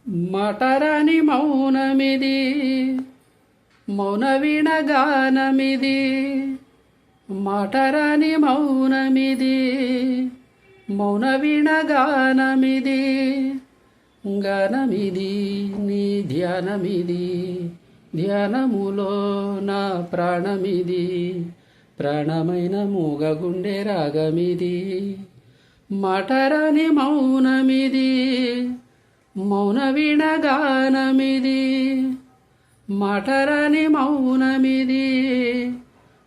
మటరాని మౌనమిది, మౌన వీణగానమిది. మటరాని మౌనమిది, మౌన వీణగానమిది. గానమిది నీ ధ్యానమిది, ధ్యానములో నా ప్రాణమిది. ప్రాణమైన మూగగుండె రాగమిది. మటరాని మౌనమిది, మౌన వీణగానమిది. మటరాని మౌనమిది,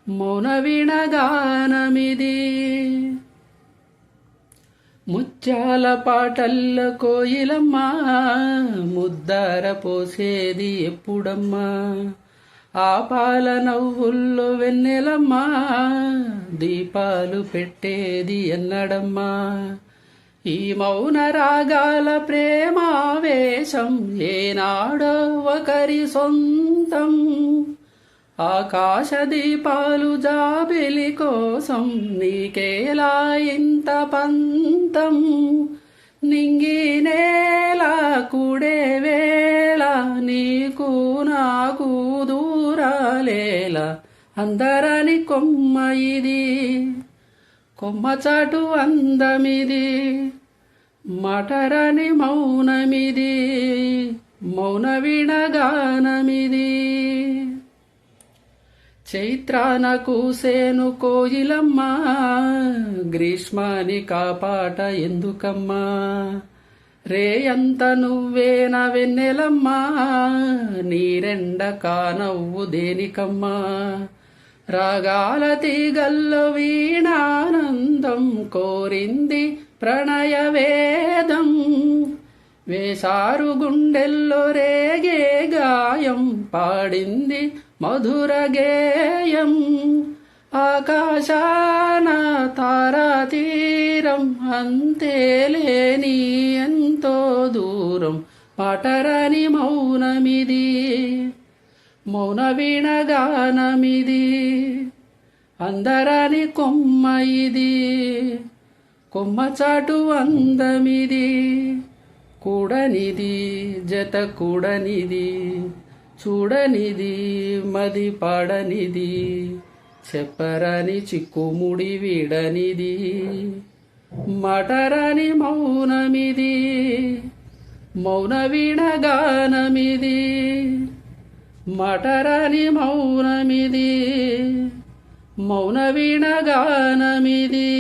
మౌన వీణగానమిది. ముత్యాల పాటల్ల కోయిలమ్మ, ముద్దార పోసేది ఎప్పుడమ్మా. ఆ పాల నవ్వుల్లో వెన్నెలమ్మ, దీపాలు పెట్టేది ఎన్నడమ్మా. ఈ మౌన రాగాల ప్రేమావేశం ఏనాడో ఒకరి సొంతం. ఆకాశ దీపాలు జాబిలి కోసం నీకేలా ఇంత పంతం. నింగి నేల కూడే వేళ నీకు నాకు దూరాలేల. అందరని కొమ్మ ఇది, కొమ్మ చాటు అందమిది. మటరాని మౌనమిది, మౌన వీణగానమిది. చైత్రాన కూసేను కోయిలమ్మ, గ్రీష్మాని కాపాట ఎందుకమ్మా. రేయంత నువ్వేన వెన్నెలమ్మా, నీరెండ కానవ్వు దేనికమ్మా. రాగాల తీగల్లో వీణానందం కోరింది ప్రణయ వేదం. వేసారు గుండెల్లో రేగే గాయం పాడింది మధుర గేయం. ఆకాశాన తారా తీరం అంతేలేని ఎంతో దూరం. మటరాని మౌనమిది, మౌన వీణగానమిది. అందరాని కొమ్మ ఇది, కొమ్మ చాటు అందమిది. కూడనిది జత కూడనిది, చూడనిది మది పాడనిది. చెప్పరాని చిక్కుముడి వీడనిది. మటరాని మౌనమిది, మౌన వీణగానమిది. మటరాని మౌనమిది, మౌన వీణగానమిది.